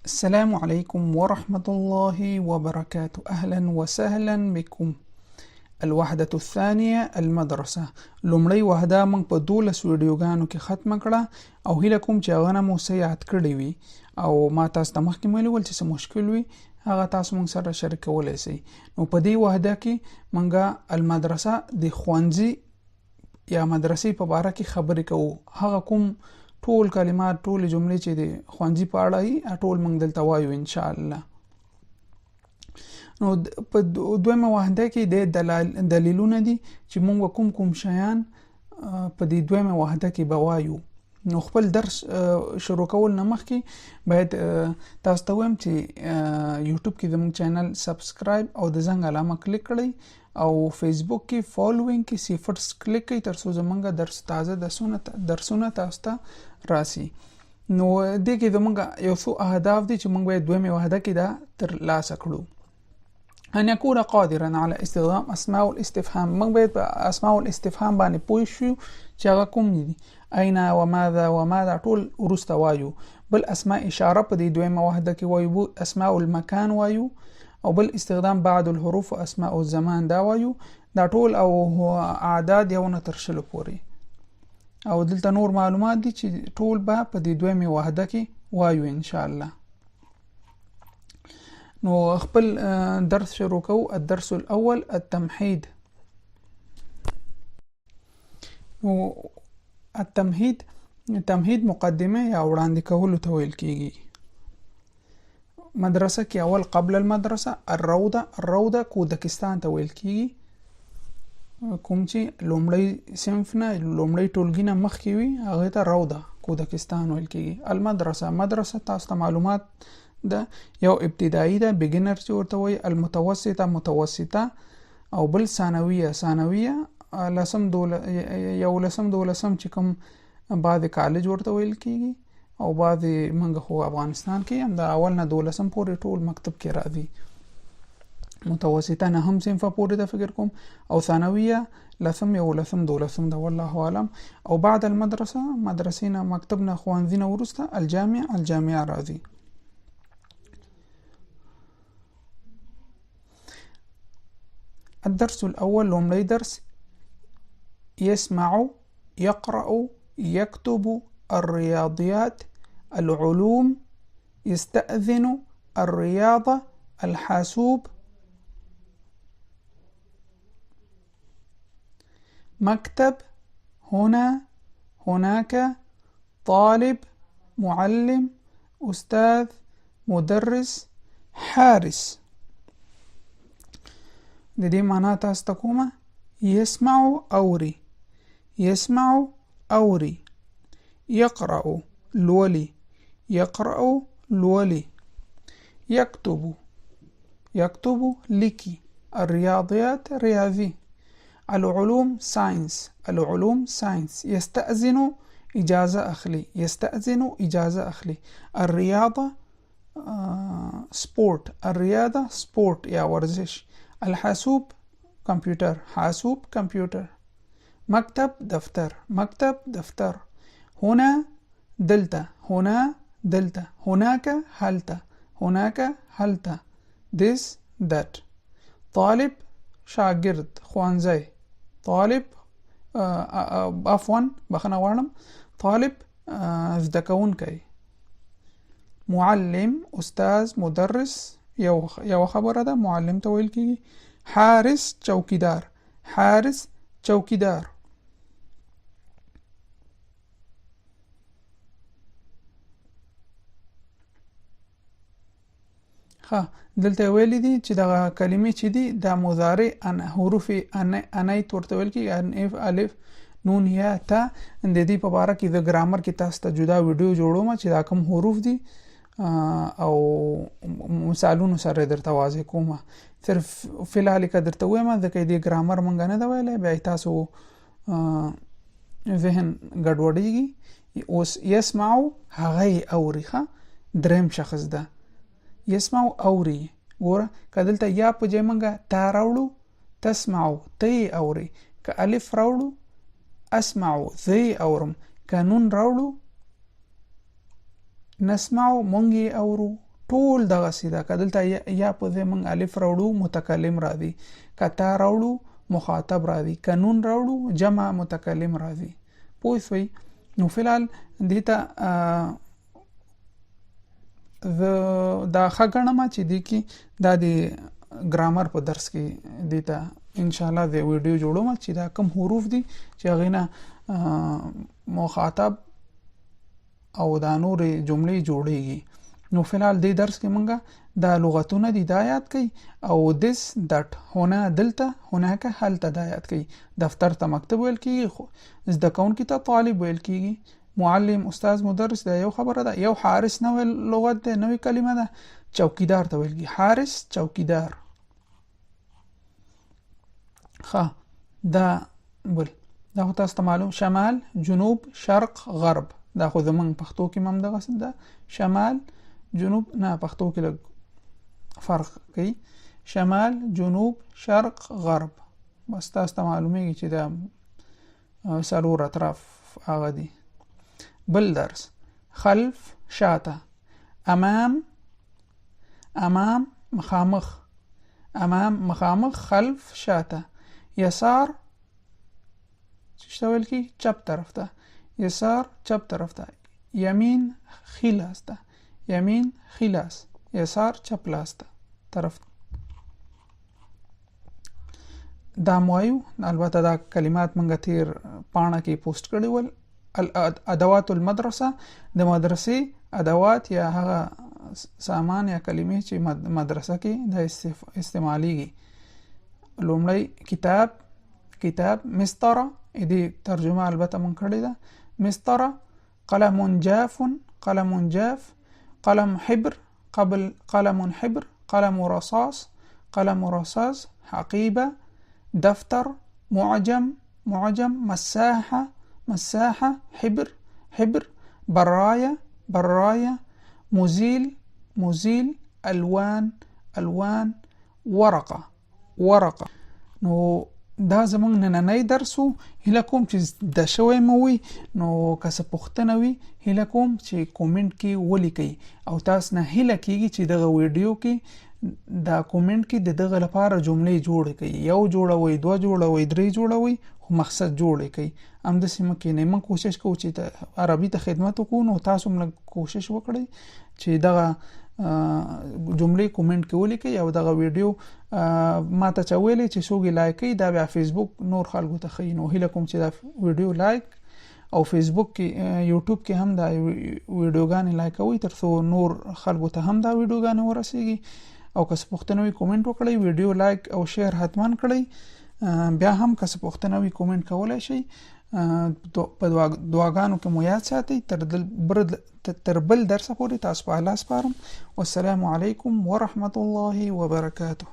السلام عليكم ورحمة الله وبركاته. أهلا وسهلا بكم. الوحدة الثانية المدرسة. لومړی وحده موږ په 12 ویډیوګانو کې ختمه کړه او هیله کوم چې هغه نه مو څه یاد کړي وي او ما تاسو ته مخکې ویلي ول چې څه مشکل وي هغه تاسو موږ سره شریکولی سئ. نو په دې وحده کې موږ المدرسه د ښوونځي یا مدرسې په باره کې خبرې کوو. هغه کوم ټول کلمات ټول جملې چې د ښوونځي په اړه وي ټول موږ دلته وایو ان شاء الله. نو په دویمه وحده کې د دلیلونه دي چې موږ کوم شیان په دې دویمه وحده کې به وایو. نو خپل درس شروع کول نه مخکې باید تاسو ته وایم چې یوټیوب کې زموږ چینل سبسکرایب او د زنګ علامه کلیک کړئ او فیسبوک کې فالوینګ کې صفرز کلیک کړئ تر څو زموږ درس تازه درسونه تاسو ته راسي. نو دې کې زموږ یو څو اهداف دي چې موږ باید دویمه وحده کې دا ترلاسه کړو. ان يكون قادرا على استخدام اسماء الاستفهام. موږ باید په اسماء الاستفهام باندې پوه شو چې هغه کوم دي. اين وماذا ټول ورسته وایو. بل اسماء اشاره په دې دویمه وحده کې وایو. اسماء المكان وایو او بل استخدام بعد الحروف و اسماء الزمان دا وایو. دا ټول او اعداد یو نه تر شلو پورې او دلته نور معلومات دي چې ټول به په دې دویمه وحده کې وایو ان شاء الله. نو خپل درس شروع کوو. الدرس الاول التمهيد. نو التمهيد مقدمه یا وړاندې کولو ته ویل کیږي. مدرسه کې اول قبل المدرسه الروضه کودکستان ته ویل کیږي. کوم چې لومړی صنف نه لومړی ټولګي نه مخکې وي هغه ته روضه کودکستان ویل کیږي. مدرسه تاسو ته معلومات ده. یو ابتدایي ده بګینر چې ورته وایي. المتوسطه او بل ثانویه لسم دولسم چې کوم بعد کالج ورته ویل کیږي او بعد منګه خو افغانستان کې هم د اول نه 12 پورې ټول مکتب کې راځي. متوسطه نه هم صنفه پورې ده فکر کوم او ثانویه لسم دولسم ده والله اعلم. او بعد المدرسه مدرسې نه مکتب نه ښوونځي نه وروسته الجامعه راځي. الدرس الأول لومړی درس يسمع يقرأ يكتب الرياضيات العلوم يستأذن الرياضة الحاسوب مكتب هنا هناك طالب معلم أستاذ مدرس حارس. د دې معنا تاسو ته کومه. يسمع أوري يقرأ لولي يكتب لكي. الرياضيات رياضي. العلوم ساينس. يستأذن إجازة أخلي. الرياضة سبورت يا ورزش. الحاسوب كمبيوتر. مكتب دفتر. هنا دلتا. هناك هلتا. this that. طالب شاگرد خوانزي. طالب عفوا بخنه غواړم طالب زده کوونکی. معلم استاذ مدرس یو خبره ده معلم ته ویل کیږي. حارس چوکیدار. دلته ویل دي چې دغه کلمې چې دي د مضارع حروف انیت ورته ویل کیږي. الف نون یا تا. د دې په اړه کې د ګرامر کې تاسو ته جدا ویډیو جوړوم چې دا کوم حروف دي او مثالونو سره درته واضح کوم. صرف فلحال که درته وایم ځکه دې ګرامر مونږ نه دی ویلی بیا تاسو ذهن ګډوډېږي. اوس يسمع هغه اوري. دریم شخص ده. يسمع اوري. ګوره که دلته یا په ځای مونږ تا راوړو تسمع ته اوري. که الف راوړو اسمع زه اورم. که نون راوړو نسمع مونږ اورو ټول دغه سیده کدلته یا په دې موږ الف راوړو متکلم راځي، کتا راوړو مخاطب راځي، قانون راوړو جمع متکلم راځي. پوه شئ. نو فلحال دیتا دا ښه ما چې دی کې دا د ګرامر په درس کې دیتا ان شاء الله د ویډیو جوړوم چې دا کوم حروف دي چې هغه نه مخاطب او دا نور جملې جوړيږي. نو فلحال د درس کې مونږه دا لغتونه دي دا یاد کړئ او this that هنا دلته هناك هلته دا یاد کړئ. دفتر ته مکتب ویل کیږي، زده کوونکي ته طالب ویل کیږي، معلم استاد مدرس دا یو خبره ده. یو حارس نوې لغت ده، نوې کلمه ده. چوکیدار ته ویل کیږي حارس چوکیدار. دا بل دا تاسو ته معلوم شمال جنوب شرق غرب دا خو زمونږ پښتو کې هم دغه ده. شمال جنوب نه پښتو کې لږ فرق کوي. شمال جنوب شرق غرب بس تاسو ته معلومیږي چې دا څلور اطراف هغه دي. بل درس خلف شاته، امام مخامخ، امام مخامخ، خلف شاته، یسار چشته ویل کی چپ طرف ته، یسار چپ طرف ته، یمین خی لاس ته، یمین خی لاس، یسار چپ لاس ته طرف. دا موایو البته دا کلمات منګه تیر پاڼه کې پوسټ کړي ول. ادوات المدرسه د مدرسې ادوات یا هغه سامان یا کلمې چې مدرسه کې د استعماليږي. لومړی کتاب مسطره دې ترجمه البته مونږ کړې ده. مسطره قلم جاف، قلم حبر، قلم حبر، قلم رصاص، حقيبة، دفتر، معجم، مساحة، حبر، براية، مزيل، ألوان، ورقة. نو دا زمونږ نننی درسو. هیله کوم چې د شوی مو وي. نو که څه پوښتنه وي هیله کوم چې کومنټ کې ولیکئ او تاسو نه هیله کیږي چې دغه ویډیو کې دا کومنټ کې دغه لپاره جملې جوړې کړئ. یو جوړوي، دوه جوړوي، درې جوړوي، خو مقصد جوړې کړئ. همداسې مه کینئ. موږ کوشش کوو چې عربي ته خدمت وکړو. نو تاسو هم کوشش وکړئ چې دغه جملې کومنټ کې ولیکئ او دغه ویډیو ما ته چا ویلې چې څوک یې لایک کړي دا بیا فیسبوک نور خلکو ته ښیي. نو هیله کوم چې دا ویډیو لایک او فیسبوک کې یوټیوب کې هم دا ویډیوګانې لایکوي تر څو نور خلکو ته هم دا ویډیوګانې ورسیږي. او که څه پوښتنه وي کومنټ وکړئ، ویډیو لایک او شیر حتما کړئ. بیا هم که څه پوښتنه وي کومنټ کولای شئ. په دعاګانو کې مو یاد ساتئ. تر بل درس پورې تاسو په الله سپارم. والسلام علیکم ورحمت الله وبرکاته.